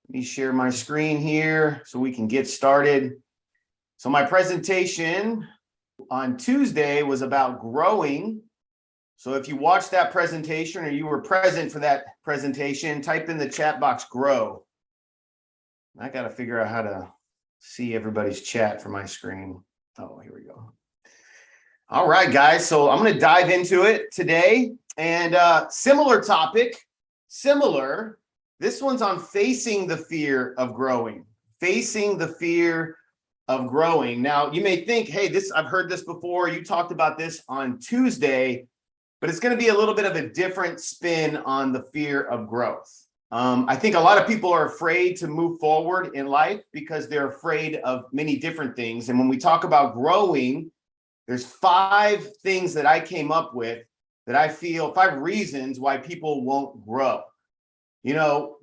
Let me share my screen here so we can get started. So my presentation on Tuesday was about growing. So if you watched that presentation or you were present for that presentation, type in the chat box grow. I got to figure out how to see everybody's chat for my screen. Oh, here we go. All right, guys. So I'm going to dive into it today. And similar topic, this one's on facing the fear of growing. Facing the fear of growing. Now, you may think, hey, I've heard this before. You talked about this on Tuesday, but it's going to be a little bit of a different spin on the fear of growth. I think a lot of people are afraid to move forward in life because they're afraid of many different things. And when we talk about growing, there's 5 things that I came up with that I feel 5 reasons why people won't grow. You know,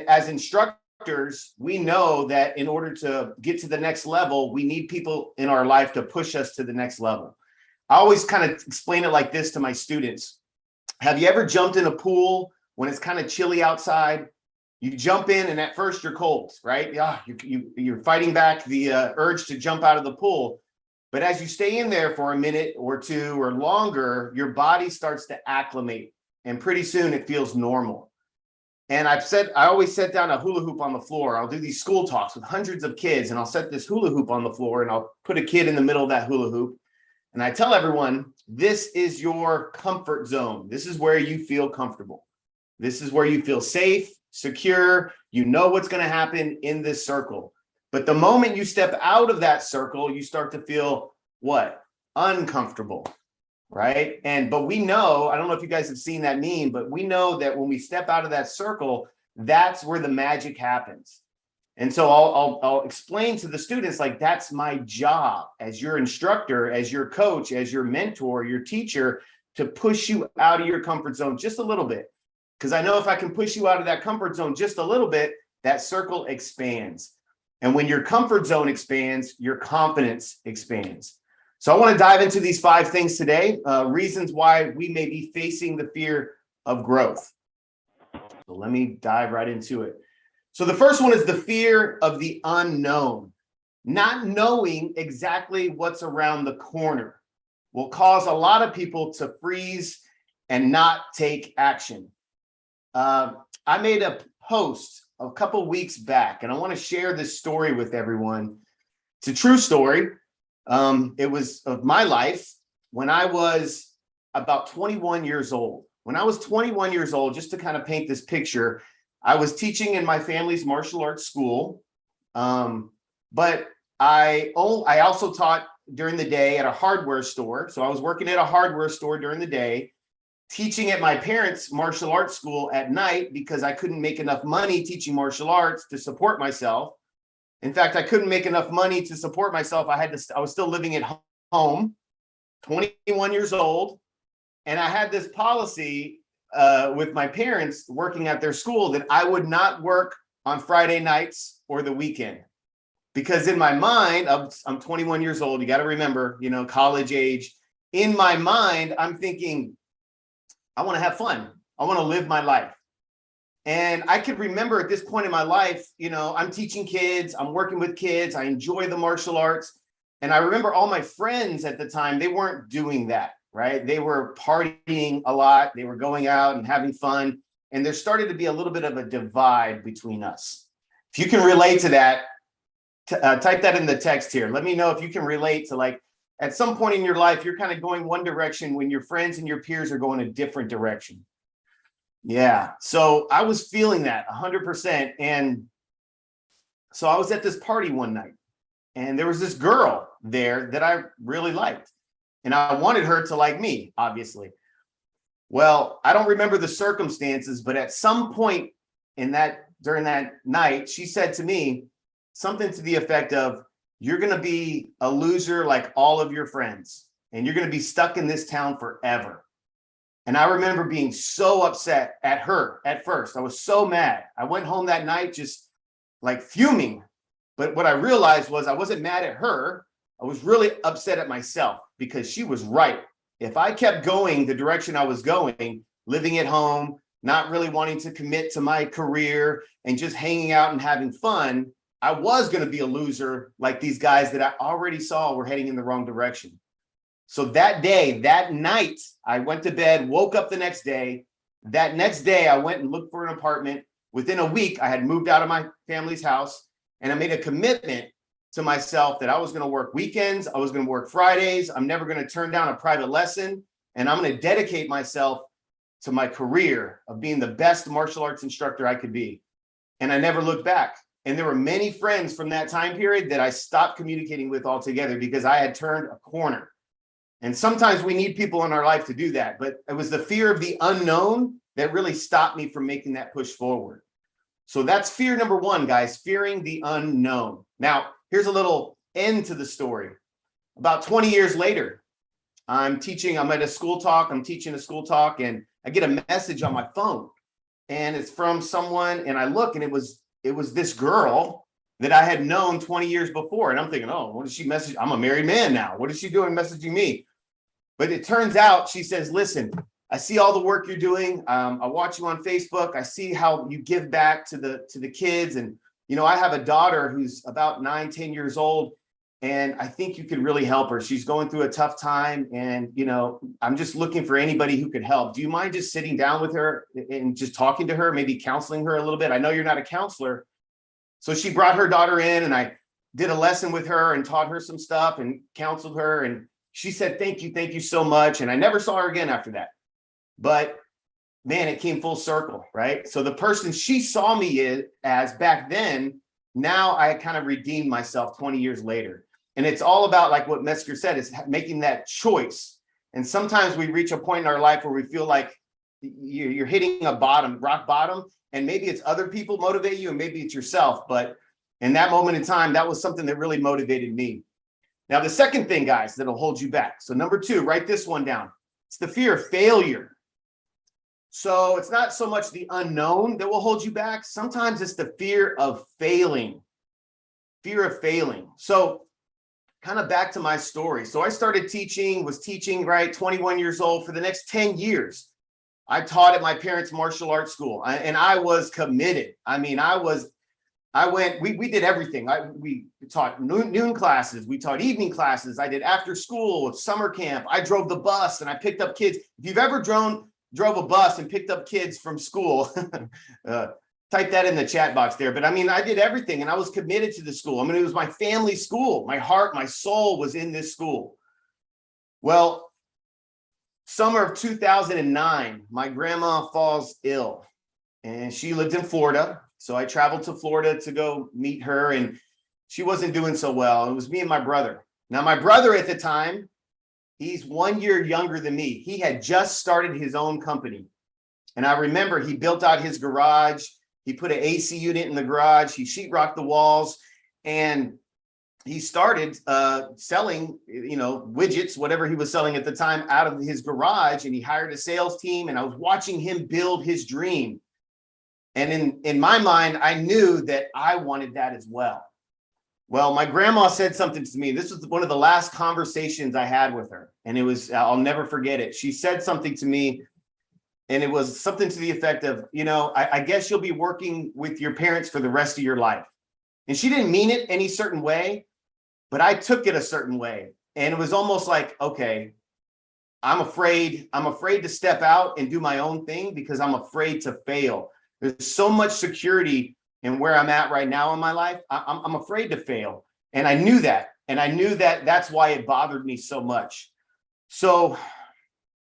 as instructors, we know that in order to get to the next level, we need people in our life to push us to the next level. I always kind of explain it like this to my students. Have you ever jumped in a pool when it's kind of chilly outside? You jump in and at first you're cold, right? Yeah, you're fighting back the urge to jump out of the pool. But as you stay in there for a minute or 2 or longer, your body starts to acclimate, and pretty soon it feels normal. And I always set down a hula hoop on the floor. I'll do these school talks with hundreds of kids, and I'll set this hula hoop on the floor, and I'll put a kid in the middle of that hula hoop. And I tell everyone, this is your comfort zone. This is where you feel comfortable. This is where you feel safe, secure. You know what's going to happen in this circle. But the moment you step out of that circle, you start to feel what? Uncomfortable, right? But we know, I don't know if you guys have seen that meme, but we know that when we step out of that circle, that's where the magic happens. And so I'll explain to the students, like, that's my job as your instructor, as your coach, as your mentor, your teacher, to push you out of your comfort zone just a little bit. Because I know if I can push you out of that comfort zone just a little bit, that circle expands. And when your comfort zone expands, your confidence expands. So I want to dive into these 5 things today, reasons why we may be facing the fear of growth. So let me dive right into it. So the first one is the fear of the unknown. Not knowing exactly what's around the corner will cause a lot of people to freeze and not take action. I made a post a couple weeks back, and I want to share this story with everyone. It's a true story. It was of my life when I was about 21 years old. When I was 21 years old, just to kind of paint this picture, I was teaching in my family's martial arts school, but I also taught during the day at a hardware store. So I was working at a hardware store during the day, teaching at my parents' martial arts school at night because I couldn't make enough money teaching martial arts to support myself. In fact, I couldn't make enough money to support myself. I was still living at home, 21 years old, and I had this policy with my parents working at their school that I would not work on Friday nights or the weekend. Because in my mind, I'm 21 years old. You got to remember, college age. In my mind, I'm thinking, I want to have fun. I want to live my life. And I could remember at this point in my life, I'm teaching kids, I'm working with kids, I enjoy the martial arts. And I remember all my friends at the time, they weren't doing that, right? They were partying a lot. They were going out and having fun. And there started to be a little bit of a divide between us. If you can relate to that, type that in the text here. Let me know if you can relate to, like, at some point in your life, you're kind of going one direction when your friends and your peers are going a different direction. Yeah. So I was feeling that 100%. And so I was at this party one night, and there was this girl there that I really liked. And I wanted her to like me, obviously. Well, I don't remember the circumstances, but at some point during that night, she said to me something to the effect of, "You're going to be a loser like all of your friends, and you're going to be stuck in this town forever." And I remember being so upset at her at first. I was so mad. I went home that night just like fuming. But what I realized was I wasn't mad at her. I was really upset at myself because she was right. If I kept going the direction I was going, living at home, not really wanting to commit to my career and just hanging out and having fun, I was going to be a loser like these guys that I already saw were heading in the wrong direction. So that day, that night, I went to bed, woke up the next day. That next day, I went and looked for an apartment. Within a week, I had moved out of my family's house, and I made a commitment to myself that I was going to work weekends. I was going to work Fridays. I'm never going to turn down a private lesson, and I'm going to dedicate myself to my career of being the best martial arts instructor I could be. And I never looked back. And there were many friends from that time period that I stopped communicating with altogether because I had turned a corner. And sometimes we need people in our life to do that. But it was the fear of the unknown that really stopped me from making that push forward. So that's fear number one, guys, fearing the unknown. Now, here's a little end to the story. About 20 years later, I'm at a school talk. I'm teaching a school talk, and I get a message on my phone, and it's from someone, and I look, and it was this girl that I had known 20 years before. And I'm thinking, oh, what did she message? I'm a married man now. What is she doing messaging me? But it turns out she says, listen, I see all the work you're doing. I watch you on Facebook. I see how you give back to the kids. And, you know, I have a daughter who's about 9-10 years old, and I think you could really help her. She's going through a tough time. And, you know, I'm just looking for anybody who could help. Do you mind just sitting down with her and just talking to her, maybe counseling her a little bit? I know you're not a counselor. So she brought her daughter in, and I did a lesson with her and taught her some stuff and counseled her. And she said, thank you so much. And I never saw her again after that. But man, it came full circle, right? So the person she saw me as back then, now I kind of redeemed myself 20 years later. And it's all about, like what Metzger said, is making that choice. And sometimes we reach a point in our life where we feel like you're hitting a rock bottom, and maybe it's other people motivate you, and maybe it's yourself. But in that moment in time, that was something that really motivated me. Now, the second thing, guys, that'll hold you back. So number 2, write this one down. It's the fear of failure. So it's not so much the unknown that will hold you back. Sometimes it's the fear of failing. Fear of failing. So kind of back to my story. So I started was teaching, right, 21 years old. For the next 10 years, I taught at my parents' martial arts school, and I was committed. I mean, we did everything. We taught noon classes. We taught evening classes. I did after school, summer camp. I drove the bus, and I picked up kids. If you've ever drove a bus and picked up kids from school, type that in the chat box there. But I mean, I did everything, and I was committed to the school. I mean, it was my family school. My heart, my soul was in this school. Well, summer of 2009, my grandma falls ill, and she lived in Florida. So I traveled to Florida to go meet her, and she wasn't doing so well. It was me and my brother. Now, my brother at the time, he's 1 year younger than me. He had just started his own company. And I remember he built out his garage. He put an AC unit in the garage. He sheetrocked the walls, and he started selling, widgets, whatever he was selling at the time, out of his garage. And he hired a sales team, and I was watching him build his dream. And in my mind, I knew that I wanted that as well. Well, my grandma said something to me. This was one of the last conversations I had with her, and it was, I'll never forget it. She said something to me, and it was something to the effect of, I guess you'll be working with your parents for the rest of your life. And she didn't mean it any certain way, but I took it a certain way. And it was almost like, okay, I'm afraid to step out and do my own thing because I'm afraid to fail. There's so much security in where I'm at right now in my life. I'm afraid to fail. And I knew that. And I knew that that's why it bothered me so much. So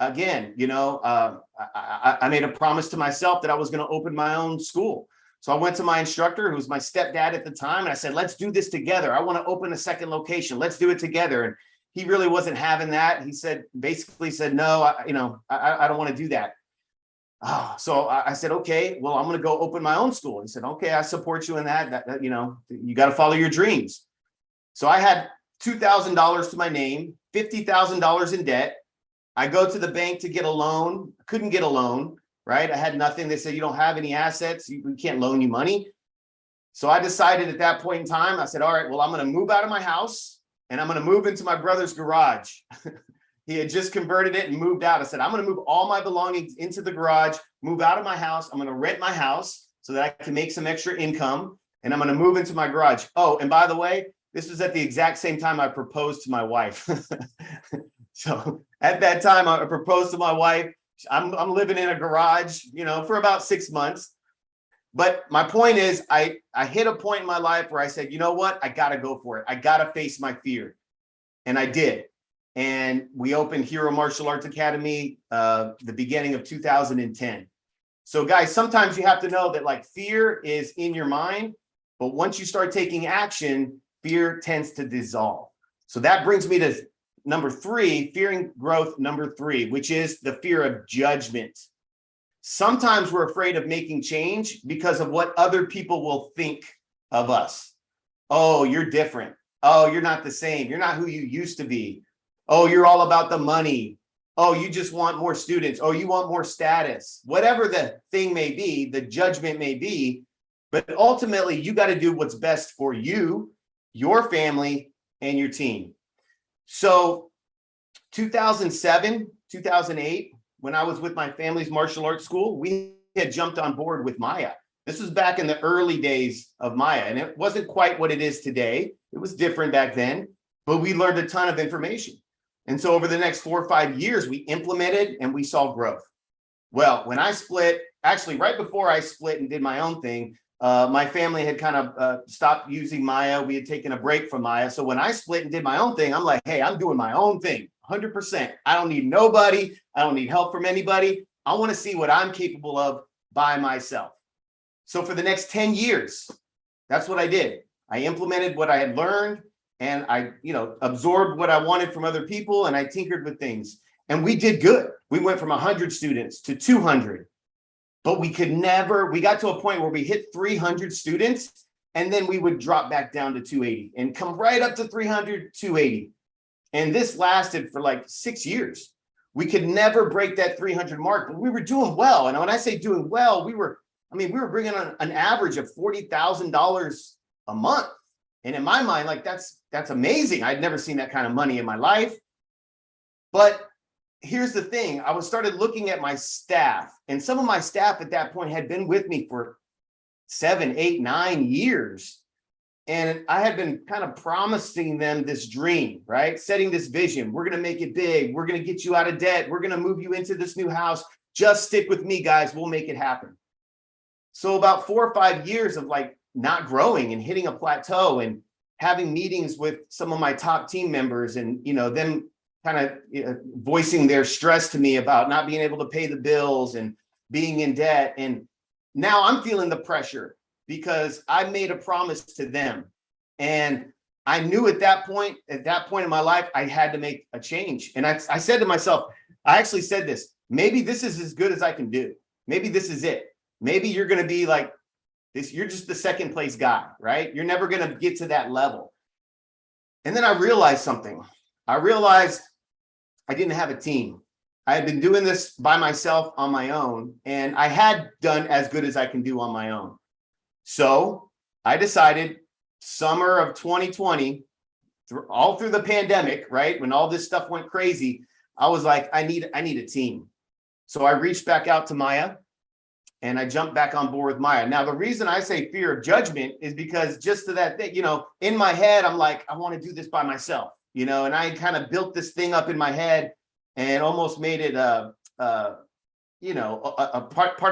again, I made a promise to myself that I was going to open my own school. So I went to my instructor, who was my stepdad at the time, and I said, let's do this together. I want to open a second location. Let's do it together. And he really wasn't having that. He basically said, no, I don't want to do that. So I said, okay, well, I'm going to go open my own school. He said, okay, I support you in that, you got to follow your dreams. So I had $2,000 to my name, $50,000 in debt. I go to the bank to get a loan. Couldn't get a loan, right? I had nothing. They said, you don't have any assets. We can't loan you money. So I decided at that point in time, I said, all right, well, I'm going to move out of my house, and I'm going to move into my brother's garage. He had just converted it and moved out. I said, I'm going to move all my belongings into the garage, move out of my house. I'm going to rent my house so that I can make some extra income. And I'm going to move into my garage. Oh, and by the way, this was at the exact same time I proposed to my wife. So at that time, I proposed to my wife. I'm living in a garage, for about 6 months. But my point is, I hit a point in my life where I said, you know what? I got to go for it. I got to face my fear. And I did. And we opened Hero Martial Arts Academy the beginning of 2010. So guys, sometimes you have to know that like fear is in your mind, but once you start taking action, fear tends to dissolve. So that brings me to number 3, fearing growth, number 3, which is the fear of judgment. Sometimes we're afraid of making change because of what other people will think of us. Oh, you're different. Oh, you're not the same. You're not who you used to be. Oh, you're all about the money. Oh, you just want more students. Oh, you want more status. Whatever the thing may be, the judgment may be, but ultimately you got to do what's best for you, your family, and your team. So 2007, 2008, when I was with my family's martial arts school, we had jumped on board with Maya. This was back in the early days of Maya, and it wasn't quite what it is today. It was different back then, but we learned a ton of information. And so over the next 4 or 5 years, we implemented and we saw growth. Well, when I split, actually right before I split and did my own thing, my family had kind of stopped using Maya. We had taken a break from Maya. So when I split and did my own thing, I'm like, hey, I'm doing my own thing, 100%. I don't need nobody. I don't need help from anybody. I want to see what I'm capable of by myself. So for the next 10 years, that's what I did. I implemented what I had learned, and I, absorbed what I wanted from other people, and I tinkered with things. And we did good. We went from 100 students to 200. But we got to a point where we hit 300 students, and then we would drop back down to 280 and come right up to 300, 280. And this lasted for like 6 years. We could never break that 300 mark, but we were doing well. And when I say doing well, we were bringing on an average of $40,000 a month. And in my mind, like that's amazing. I'd never seen that kind of money in my life. But here's the thing. I started looking at my staff, and some of my staff at that point had been with me for 7, 8, 9 years. And I had been kind of promising them this dream, right? Setting this vision. We're going to make it big. We're going to get you out of debt. We're going to move you into this new house. Just stick with me, guys. We'll make it happen. So about 4 or 5 years of like not growing and hitting a plateau and having meetings with some of my top team members, and, them kind of voicing their stress to me about not being able to pay the bills and being in debt. And now I'm feeling the pressure because I made a promise to them. And I knew at that point in my life, I had to make a change. And I said to myself, I actually said this, maybe this is as good as I can do. Maybe this is it. Maybe you're going to be like this. You're just the second place guy, right? You're never going to get to that level. And then I realized something. I realized I didn't have a team. I had been doing this by myself on my own, and I had done as good as I can do on my own. So I decided summer of 2020, all through the pandemic, right? When all this stuff went crazy, I was like, I need a team. So I reached back out to Maya, and I jumped back on board with Maya. Now, the reason I say fear of judgment is because just to that thing, in my head, I'm like, I want to do this by myself, and I kind of built this thing up in my head and almost made it a part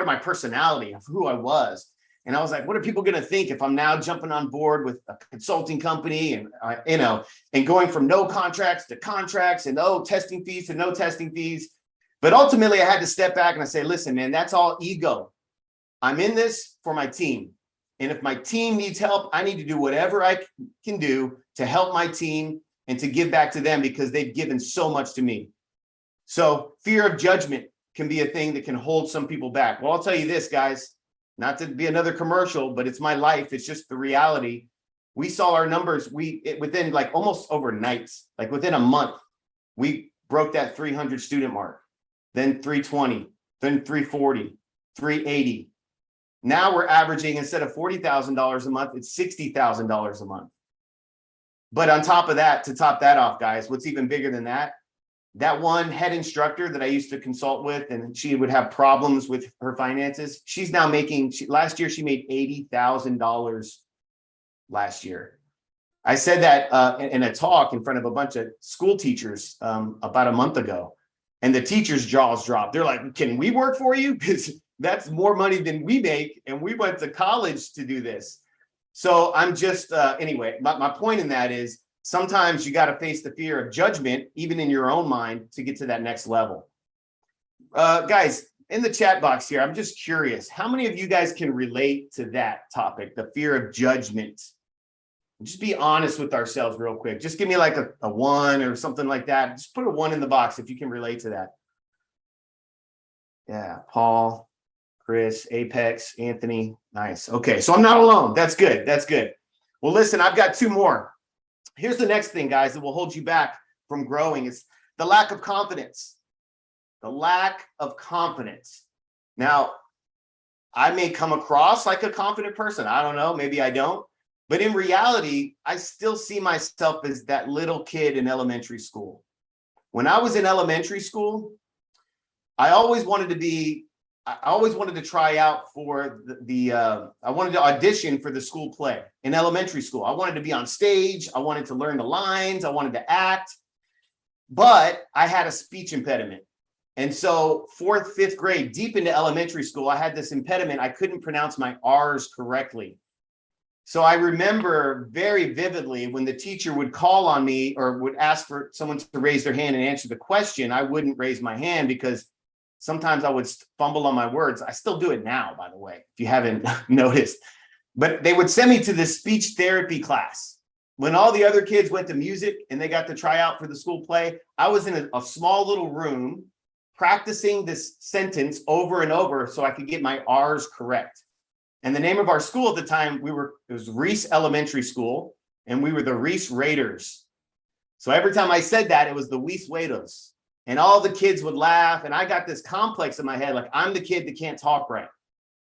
of my personality of who I was. And I was like, what are people going to think if I'm now jumping on board with a consulting company and, and going from no contracts to contracts and testing fees to no testing fees. But ultimately I had to step back and I say, listen, man, that's all ego. I'm in this for my team. And if my team needs help, I need to do whatever I can do to help my team and to give back to them because they've given so much to me. So fear of judgment can be a thing that can hold some people back. Well, I'll tell you this, guys, not to be another commercial, but it's my life. It's just the reality. We saw our numbers. Within like almost overnight, like within a month, we broke that 300 student mark, then 320, then 340, 380. Now we're averaging, instead of $40,000 a month, it's $60,000 a month. But on top of that, to top that off, guys, what's even bigger than that That one head instructor that I used to consult with, and she would have problems with her finances. She's now making, last year she made $80,000 last year. I said that in a talk in front of a bunch of school teachers about a month ago, and the teachers' jaws dropped. They're like, can we work for you? Because that's more money than we make, and we went to college to do this. So I'm just, anyway, my point in that is sometimes you got to face the fear of judgment, even in your own mind, to get to that next level. Guys, in the chat box here, I'm just curious, how many of you guys can relate to that topic, the fear of judgment? Just be honest with ourselves real quick. Just give me like a 1 or something like that. Just put a 1 in the box if you can relate to that. Yeah, Paul, Chris, Apex, Anthony. Nice. Okay, so I'm not alone. That's good. That's good. Well, listen, I've got 2 more. Here's the next thing, guys, that will hold you back from growing. It's the lack of confidence. The lack of confidence. Now, I may come across like a confident person. I don't know. Maybe I don't. But in reality, I still see myself as that little kid in elementary school. When I was in elementary school, I always wanted to try out for I wanted to audition for the school play in elementary school. I wanted to be on stage. I wanted to learn the lines. I wanted to act, but I had a speech impediment. And so 4th, 5th grade, deep into elementary school, I had this impediment. I couldn't pronounce my R's correctly. So I remember very vividly when the teacher would call on me or would ask for someone to raise their hand and answer the question, I wouldn't raise my hand because sometimes I would fumble on my words. I still do it now, by the way, if you haven't noticed. But they would send me to this speech therapy class. When all the other kids went to music and they got to try out for the school play, I was in a small little room practicing this sentence over and over so I could get my R's correct. And the name of our school at the time, it was Reese Elementary School, and we were the Reese Raiders. So every time I said that, it was the Reese Raiders. And all the kids would laugh, and I got this complex in my head, like I'm the kid that can't talk right.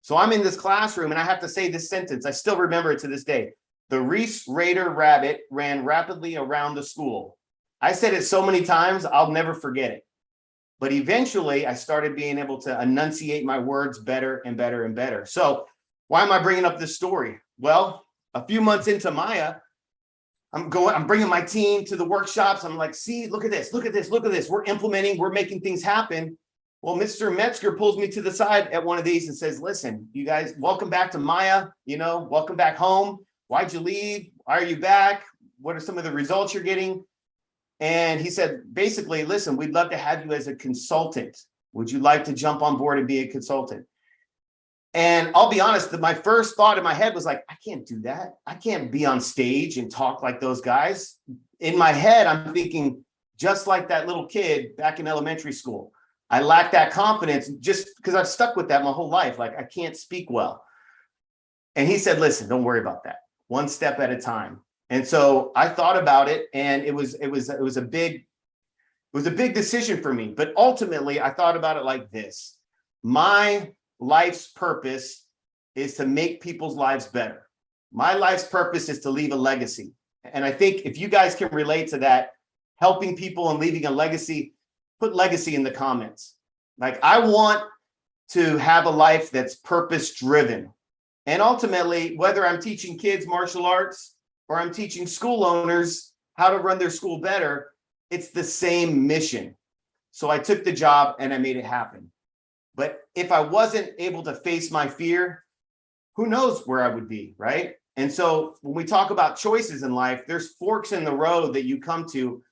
So I'm in this classroom, and I have to say this sentence. I still remember it to this day. The Reese Raider rabbit ran rapidly around the school. I said it so many times, I'll never forget it. But eventually, I started being able to enunciate my words better and better and better. So why am I bringing up this story? Well, a few months into Maya, I'm bringing my team to the workshops. I'm like, see, look at this, look at this, look at this. We're implementing, we're making things happen. Well, Mr. Metzger pulls me to the side at one of these and says, listen, you guys, welcome back to Maya, welcome back home. Why'd you leave? Why are you back? What are some of the results you're getting? And he said, basically, listen, we'd love to have you as a consultant. Would you like to jump on board and be a consultant? And I'll be honest, that my first thought in my head was like, I can't do that. I can't be on stage and talk like those guys. In my head, I'm thinking, just like that little kid back in elementary school, I lack that confidence just because I've stuck with that my whole life. Like I can't speak well. And he said, listen, don't worry about that. One step at a time. And so I thought about it, and it was a big decision for me. But ultimately, I thought about it like this. My life's purpose is to make people's lives better. My life's purpose is to leave a legacy. And I think if you guys can relate to that, helping people and leaving a legacy, put legacy in the comments. Like I want to have a life that's purpose driven. And ultimately, whether I'm teaching kids martial arts or I'm teaching school owners how to run their school better, it's the same mission. So I took the job and I made it happen. But if I wasn't able to face my fear, who knows where I would be, right? And so when we talk about choices in life, there's forks in the road that you come to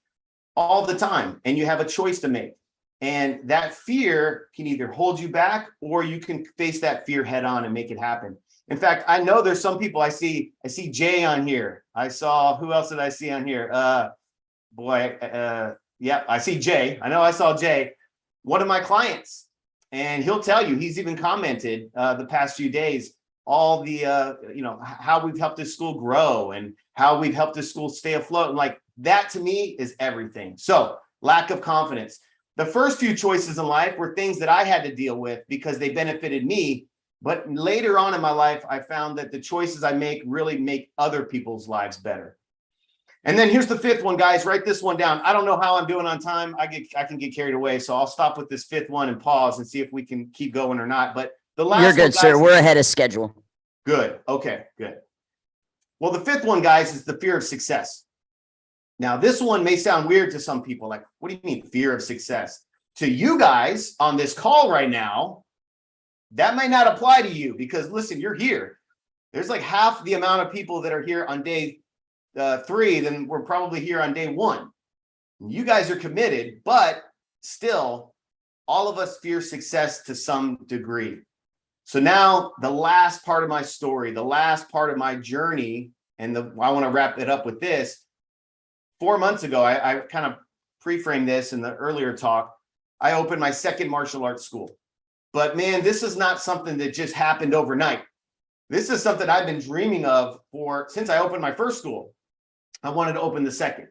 all the time, and you have a choice to make. And that fear can either hold you back, or you can face that fear head on and make it happen. In fact, I know there's some people I see Jay on here. I saw, who else did I see on here? Yeah, I see Jay. I know I saw Jay, one of my clients. And he'll tell you, he's even commented the past few days, all the, how we've helped this school grow and how we've helped this school stay afloat. And like that to me is everything. So lack of confidence. The first few choices in life were things that I had to deal with because they benefited me. But later on in my life, I found that the choices I make really make other people's lives better. And then here's the fifth one, guys. Write this one down. I don't know how I'm doing on time. I can get carried away. So I'll stop with this fifth one and pause and see if we can keep going or not. But the last You're good, one, guys, sir. We're ahead of schedule. Good. Okay, good. Well, the fifth one, guys, is the fear of success. Now, this one may sound weird to some people. Like, what do you mean fear of success? To you guys on this call right now, that may not apply to you because, listen, you're here. There's like half the amount of people that are here on day 3 than we're probably here on day 1. You guys are committed, but still, all of us fear success to some degree. So now the last part of my story, the last part of my journey, and I want to wrap it up with this. 4 months ago, I kind of pre-framed this in the earlier talk. I opened my second martial arts school. But man, this is not something that just happened overnight. This is something I've been dreaming of since I opened my first school. I wanted to open the second.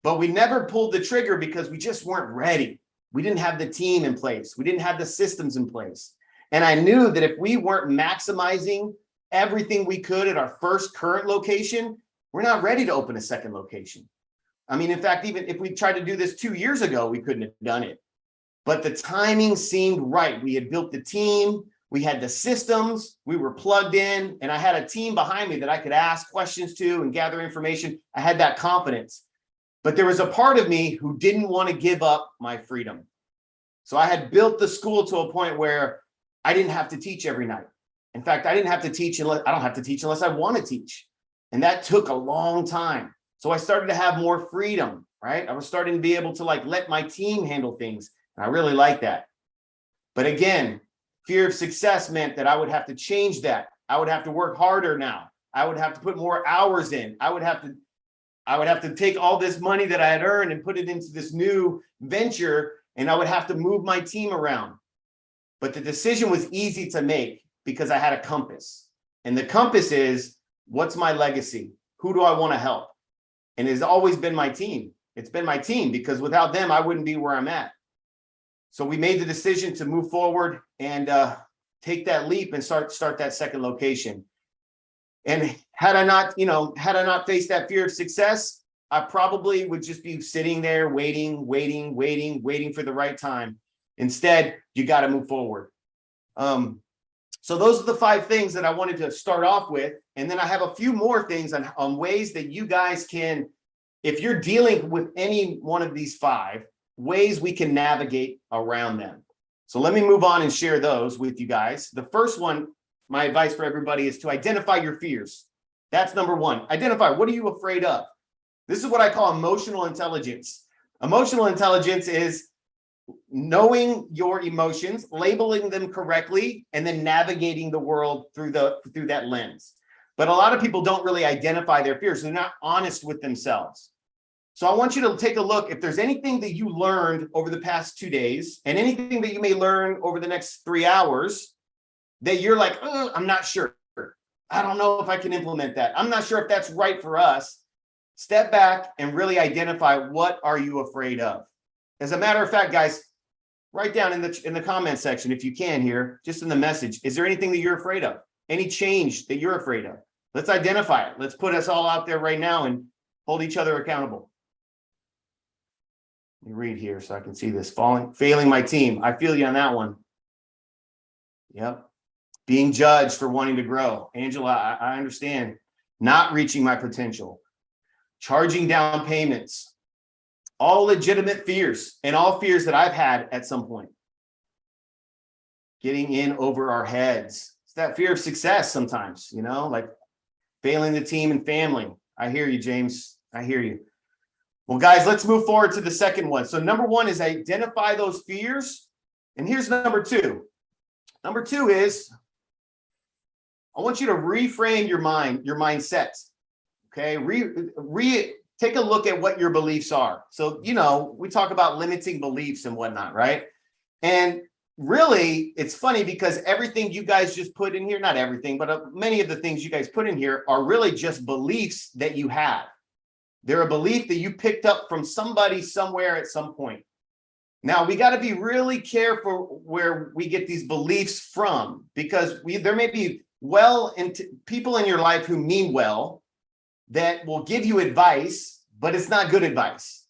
But we never pulled the trigger because we just weren't ready. We didn't have the team in place. We didn't have the systems in place. And I knew that if we weren't maximizing everything we could at our first current location, we're not ready to open a second location. I mean, in fact, even if we tried to do this 2 years ago, we couldn't have done it. But the timing seemed right. We had built the team, we had the systems, we were plugged in, and I had a team behind me that I could ask questions to and gather information. I had that confidence. But there was a part of me who didn't want to give up my freedom. So I had built the school to a point where I didn't have to teach every night. In fact, I don't have to teach unless I want to teach. And that took a long time. So I started to have more freedom, right? I was starting to be able to let my team handle things. And I really like that. But again, fear of success meant that I would have to change that. I would have to work harder now. I would have to put more hours in. I would have to take all this money that I had earned and put it into this new venture, and I would have to move my team around. But the decision was easy to make because I had a compass. And the compass is, what's my legacy? Who do I want to help? And it's always been my team. It's been my team because without them, I wouldn't be where I'm at. So we made the decision to move forward and take that leap and start that second location. And had I not faced that fear of success, I probably would just be sitting there waiting for the right time. Instead, you got to move forward. So those are the 5 things that I wanted to start off with. And then I have a few more things on ways that you guys can, if you're dealing with any one of these 5, ways we can navigate around them. So let me move on and share those with you guys. The first one, my advice for everybody is to identify your fears. That's number 1. Identify, what are you afraid of? This is what I call emotional intelligence. Emotional intelligence is knowing your emotions, labeling them correctly, and then navigating the world through that lens. But a lot of people don't really identify their fears. They're not honest with themselves. So I want you to take a look. If there's anything that you learned over the past 2 days and anything that you may learn over the next 3 hours that you're like, oh, I'm not sure. I don't know if I can implement that. I'm not sure if that's right for us. Step back and really identify, what are you afraid of? As a matter of fact, guys, write down in the comment section, if you can here, just in the message, is there anything that you're afraid of? Any change that you're afraid of? Let's identify it. Let's put us all out there right now and hold each other accountable. Let me read here so I can see this. Failing my team. I feel you on that one. Yep. Being judged for wanting to grow. Angela, I understand. Not reaching my potential. Charging down payments. All legitimate fears, and all fears that I've had at some point. Getting in over our heads. It's that fear of success sometimes, like failing the team and family. I hear you, James. I hear you. Well, guys, let's move forward to the second one. So number 1 is identify those fears. And here's number 2. Number 2 is, I want you to reframe your mindset. Okay. Take a look at what your beliefs are. So, we talk about limiting beliefs and whatnot, right? And really, it's funny because everything you guys just put in here, not everything, but many of the things you guys put in here are really just beliefs that you have. They're a belief that you picked up from somebody somewhere at some point. Now, we got to be really careful where we get these beliefs from, because there may be people in your life who mean well, that will give you advice, but it's not good advice.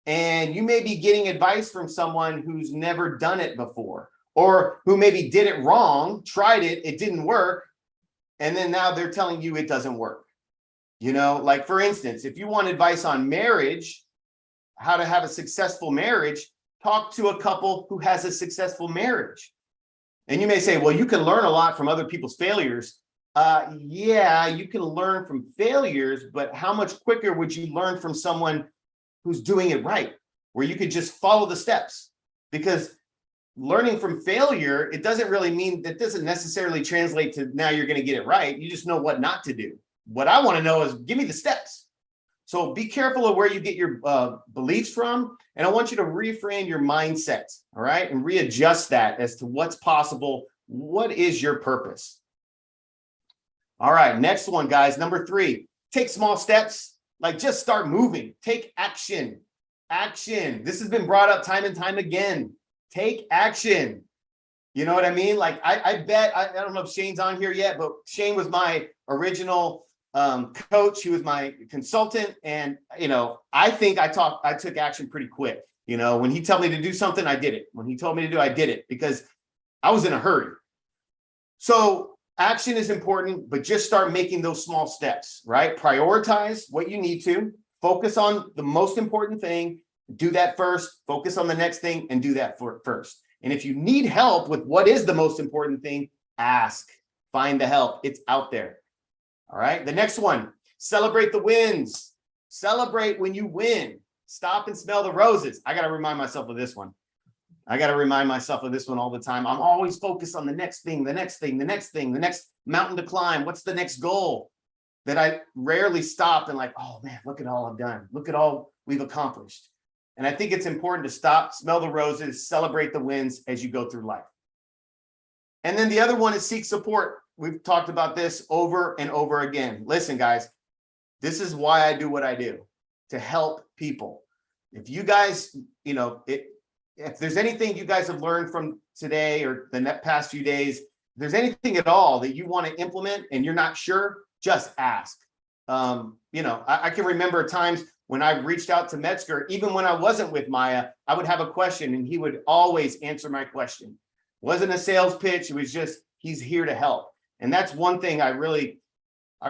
And you may be getting advice from someone who's never done it before, or who maybe did it wrong, tried it, it didn't work, and then now they're telling you it doesn't work. You know, like for instance, if you want advice on marriage, how to have a successful marriage, talk to a couple who has a successful marriage. And you may say, well, you can learn a lot from other people's failures. Yeah, you can learn from failures, but how much quicker would you learn from someone who's doing it right, where you could just follow the steps? Because learning from failure, it doesn't really mean, that doesn't necessarily translate to now you're going to get it right. You just know what not to do. What I want to know is, give me the steps. So be careful of where you get your beliefs from. And I want you to reframe your mindset, all right? And readjust that as to what's possible. What is your purpose? All right, next one, guys. Number 3, take small steps. Like, just start moving. Take action. Action. This has been brought up time and time again. Take action. You know what I mean? Like, I bet, I don't know if Shane's on here yet, but Shane was my original coach. He was my consultant. And, you know, I think I took action pretty quick. You know, when he told me to do something, I did it. When he told me to do, I did it, because I was in a hurry. So action is important, but just start making those small steps, right? Prioritize what you need to, focus on the most important thing, do that first, focus on the next thing, and do that first. And if you need help with what is the most important thing, ask, find the help. It's out there. All right. The next one, celebrate the wins. Celebrate when you win. Stop and smell the roses. I got to remind myself of this one. I got to remind myself of this one all the time. I'm always focused on the next thing, the next thing, the next thing, the next mountain to climb. What's the next goal? That I rarely stop and like, oh man, look at all I've done. Look at all we've accomplished. And I think it's important to stop, smell the roses, celebrate the wins as you go through life. And then the other one is seek support. We've talked about this over and over again. Listen, guys, this is why I do what I do, to help people. If you guys, you know, if there's anything you guys have learned from today or the past few days, if there's anything at all that you want to implement and you're not sure, just ask. You know, I can remember times when I reached out to Metzger, even when I wasn't with Maya, I would have a question and he would always answer my question. It wasn't a sales pitch. It was just, he's here to help. And that's one thing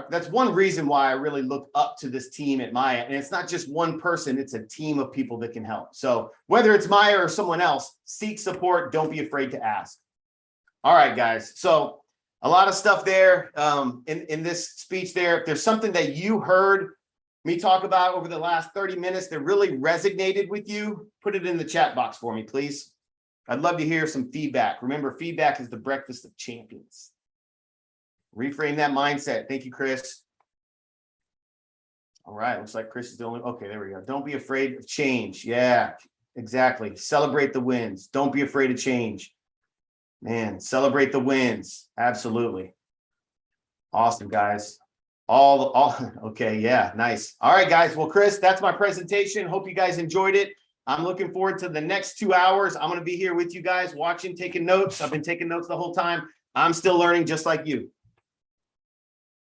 that's one reason why I really look up to this team at Maya. And it's not just one person, it's a team of people that can help. So whether it's Maya or someone else, seek support. Don't be afraid to ask. All right, guys. So a lot of stuff there in this speech there. If there's something that you heard me talk about over the last 30 minutes that really resonated with you, put it in the chat box for me, please. I'd love to hear some feedback. Remember, feedback is the breakfast of champions. Reframe that mindset. Thank you, Chris. All right. Looks like Chris is the only. Okay, there we go. Don't be afraid of change. Yeah, exactly. Celebrate the wins. Don't be afraid of change. Man, celebrate the wins. Absolutely. Awesome, guys. Okay. Yeah, nice. All right, guys. Well, Chris, that's my presentation. Hope you guys enjoyed it. I'm looking forward to the next 2 hours. I'm going to be here with you guys watching, taking notes. I've been taking notes the whole time. I'm still learning just like you.